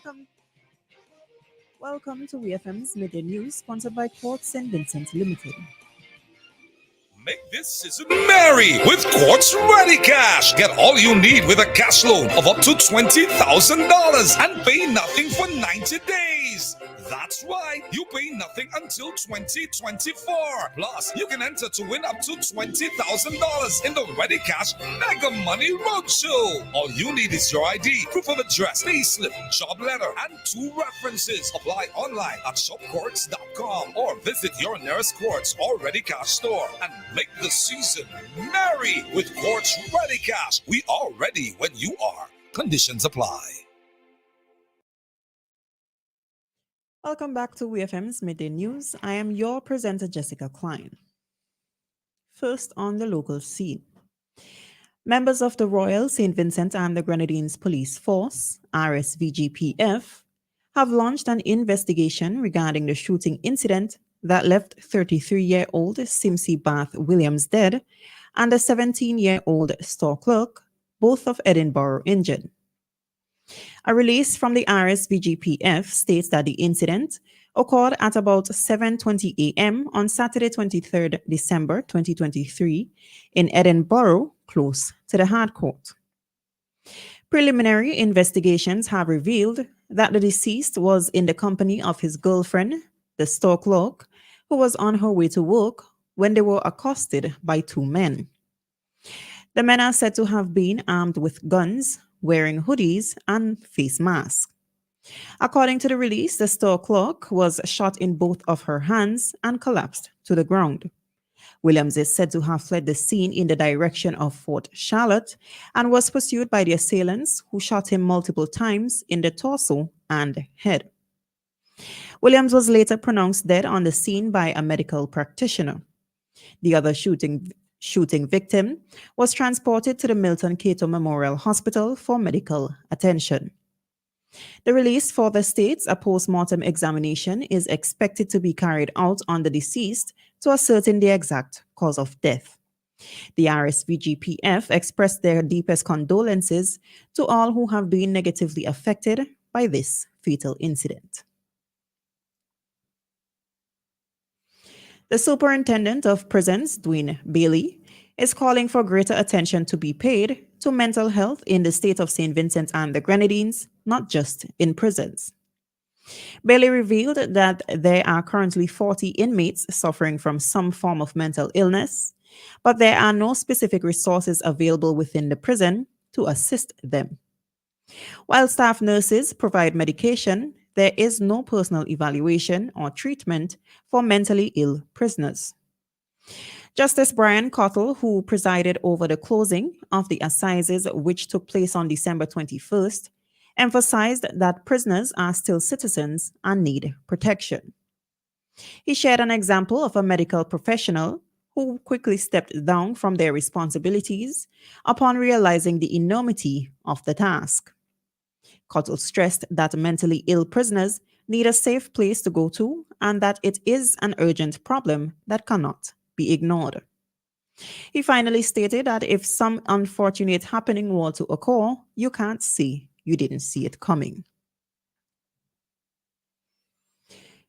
Welcome, welcome to WEFM'S Midday News, sponsored by Port St. Vincent Limited. Make this season merry with Quartz Ready Cash. Get all you need with a cash loan of up to $20,000 and pay nothing for 90 days. That's right, you pay nothing until 2024. Plus, you can enter to win up to $20,000 in the Ready Cash Mega Money Roadshow. All you need is your ID, proof of address, payslip, job letter, and 2 references. Apply online at shopquartz.com or visit your nearest Quartz or Ready Cash store and make the season merry with Quartz Ready Cash. We are ready when you are. Conditions apply. Welcome back to WEFM'S Midday News. I am your presenter, Jessica Klein. First on the local scene. Members of the Royal St. Vincent and the Grenadines Police Force, RSVGPF, have launched an investigation regarding the shooting incident that left 33-year-old Simsy Bath Williams dead and a 17-year-old store clerk, both of Edinburgh, injured. A release from the RSVGPF states that the incident occurred at about 7:20 a.m. on Saturday, 23rd December 2023 in Edinburgh, close to the Hard Court. Preliminary investigations have revealed that the deceased was in the company of his girlfriend, the store clerk, who was on her way to work when they were accosted by 2 men. The men are said to have been armed with guns, wearing hoodies and face masks. According to the release, the store clerk was shot in both of her hands and collapsed to the ground. Williams is said to have fled the scene in the direction of Fort Charlotte and was pursued by the assailants, who shot him multiple times in the torso and head. Williams was later pronounced dead on the scene by a medical practitioner. The other shooting victim was transported to the Milton Cato Memorial Hospital for medical attention. The release further states a post-mortem examination is expected to be carried out on the deceased to ascertain the exact cause of death. The RSVGPF expressed their deepest condolences to all who have been negatively affected by this fatal incident. The Superintendent of Prisons, Dwayne Bailey, is calling for greater attention to be paid to mental health in the state of St. Vincent and the Grenadines, not just in prisons. Bailey revealed that there are currently 40 inmates suffering from some form of mental illness, but there are no specific resources available within the prison to assist them. While staff nurses provide medication, there is no personal evaluation or treatment for mentally ill prisoners. Justice Brian Cottle, who presided over the closing of the assizes, which took place on December 21st, emphasized that prisoners are still citizens and need protection. He shared an example of a medical professional who quickly stepped down from their responsibilities upon realizing the enormity of the task. Cottle stressed that mentally ill prisoners need a safe place to go to and that it is an urgent problem that cannot be ignored. He finally stated that if some unfortunate happening were to occur, you can't say you didn't see it coming.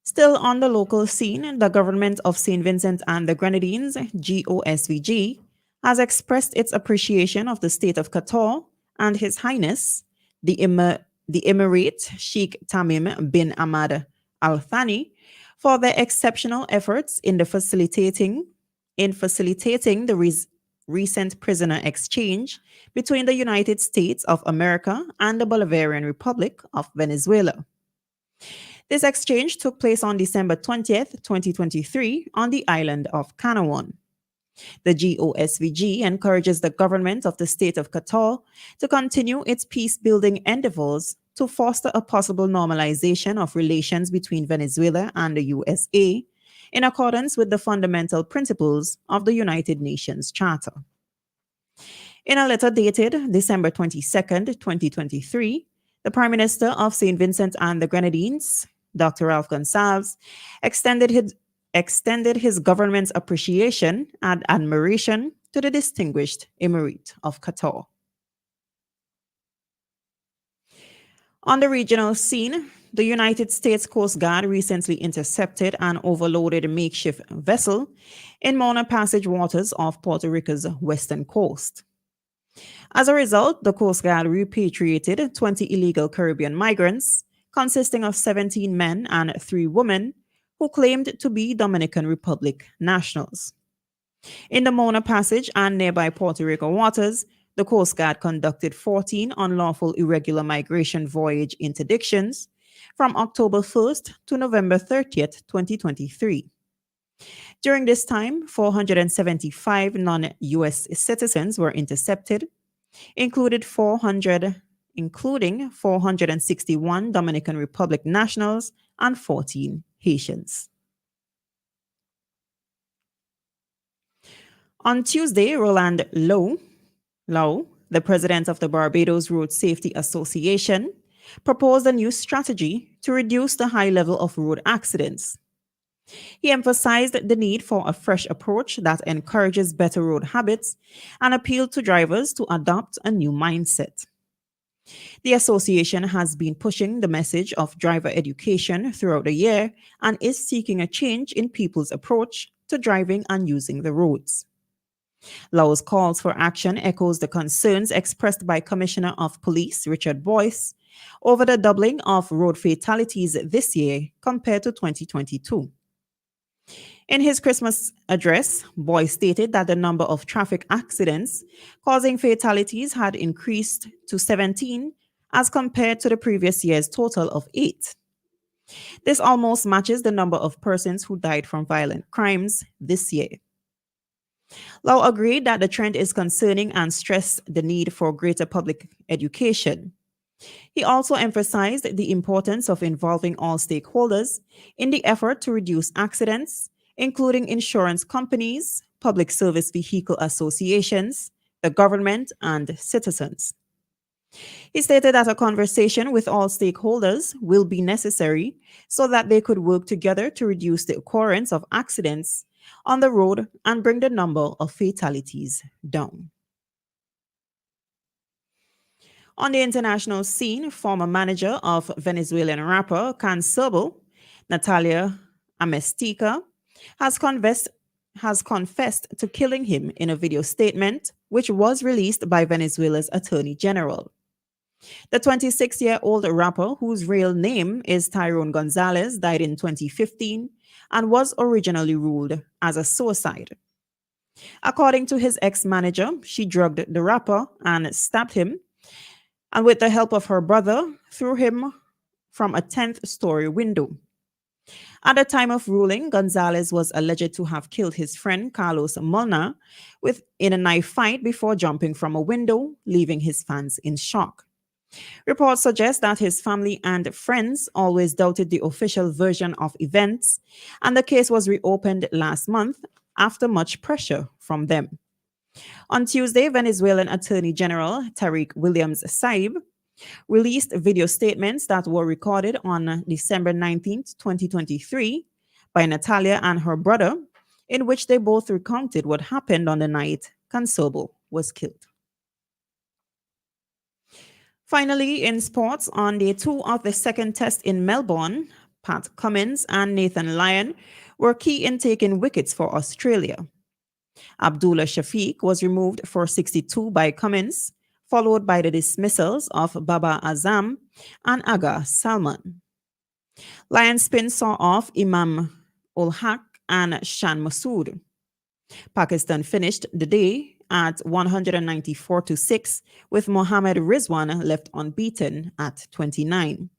Still on the local scene, the government of St. Vincent and the Grenadines, GOSVG, has expressed its appreciation of the state of Qatar and His Highness, the Emirate Sheikh Tamim bin Ahmad Al Thani, for their exceptional efforts in facilitating the recent prisoner exchange between the United States of America and the Bolivarian Republic of Venezuela. This exchange took place on December 20th, 2023, on the island of Canawan. The GOSVG encourages the government of the state of Qatar to continue its peace-building endeavors to foster a possible normalization of relations between Venezuela and the USA in accordance with the fundamental principles of the United Nations Charter. In a letter dated December 22nd, 2023, the Prime Minister of St. Vincent and the Grenadines, Dr. Ralph Gonsalves, extended his government's appreciation and admiration to the distinguished Emirate of Qatar. On the regional scene, the United States Coast Guard recently intercepted an overloaded makeshift vessel in Mona Passage waters off Puerto Rico's western coast. As a result, the Coast Guard repatriated 20 illegal Caribbean migrants, consisting of 17 men and 3 women, who claimed to be Dominican Republic nationals. In the Mona Passage and nearby Puerto Rico waters, the Coast Guard conducted 14 unlawful irregular migration voyage interdictions from October 1st to November 30th, 2023. During this time, 475 non-US citizens were intercepted, including 461 Dominican Republic nationals and 14 Haitians. On Tuesday, Roland Lowe, the president of the Barbados Road Safety Association, proposed a new strategy to reduce the high level of road accidents. He emphasized the need for a fresh approach that encourages better road habits and appealed to drivers to adopt a new mindset. The association has been pushing the message of driver education throughout the year and is seeking a change in people's approach to driving and using the roads. Lowe's calls for action echoes the concerns expressed by Commissioner of Police Richard Boyce over the doubling of road fatalities this year compared to 2022. In his Christmas address, Boyce stated that the number of traffic accidents causing fatalities had increased to 17 as compared to the previous year's total of 8. This almost matches the number of persons who died from violent crimes this year. Lowe agreed that the trend is concerning and stressed the need for greater public education. He also emphasized the importance of involving all stakeholders in the effort to reduce accidents, including insurance companies, public service vehicle associations, the government, and citizens. He stated that a conversation with all stakeholders will be necessary so that they could work together to reduce the occurrence of accidents on the road and bring the number of fatalities down. On the international scene, former manager of Venezuelan rapper Cancerbo, Natalia Amestica, has confessed to killing him in a video statement, which was released by Venezuela's Attorney General. The 26-year-old rapper, whose real name is Tyrone Gonzalez, died in 2015 and was originally ruled as a suicide. According to his ex-manager, she drugged the rapper and stabbed him, and with the help of her brother, threw him from a 10th-story window. At the time of ruling, Gonzalez was alleged to have killed his friend Carlos Molnar in a knife fight before jumping from a window, leaving his fans in shock. Reports suggest that his family and friends always doubted the official version of events, and the case was reopened last month after much pressure from them. On Tuesday, Venezuelan Attorney General Tariq Williams Saib released video statements that were recorded on December 19th, 2023, by Natalia and her brother, in which they both recounted what happened on the night Cancerbo was killed. Finally, in sports, on day 2 of the second test in Melbourne, Pat Cummins and Nathan Lyon were key in taking wickets for Australia. Abdullah Shafiq was removed for 62 by Cummins, followed by the dismissals of Baba Azam and Aga Salman. Lyon spin saw off Imam ul Haq and Shan Masood. Pakistan finished the day at 194-6, with Mohammad Rizwan left unbeaten at 29.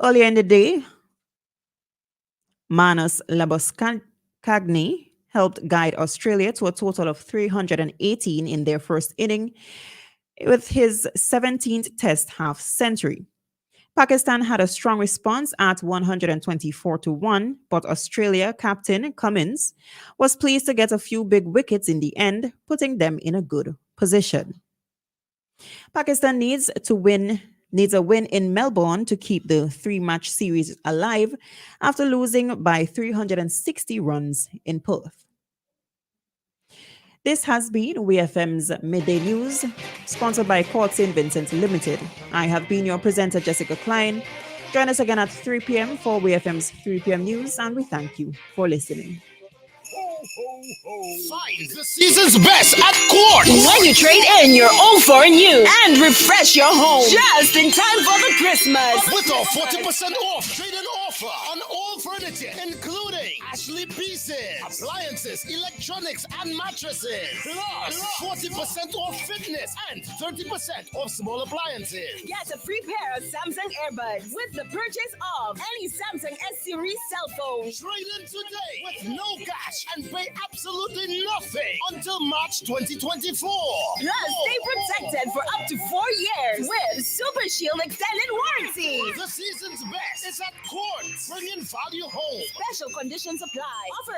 Earlier in the day, Manus Labuskaghni helped guide Australia to a total of 318 in their first inning with his 17th Test half century. Pakistan had a strong response at 124-1, but Australia captain Cummins was pleased to get a few big wickets in the end, putting them in a good position. Pakistan needs a win in Melbourne to keep the 3-match series alive after losing by 360 runs in Perth. This has been WeFM's Midday News, sponsored by Court St. Vincent Limited. I have been your presenter, Jessica Klein. Join us again at 3 p.m. for WeFM's 3 p.m. news, and we thank you for listening. Find the season's best at Court. When you trade in your old for a new and refresh your home just in time for the Christmas. With a 40% off trade-in offer on all furniture, including Ashley pieces, appliances, electronics, and mattresses. Plus 40% off fitness and 30% off small appliances. Get a free pair of Samsung earbuds with the purchase of any Samsung S series cell phone. Trade in today with no cash and pay absolutely nothing until March 2024. Plus, stay protected for up to 4 years with Super Shield extended warranty. The season's best is at Court, bringing value home. Special conditions apply. Offer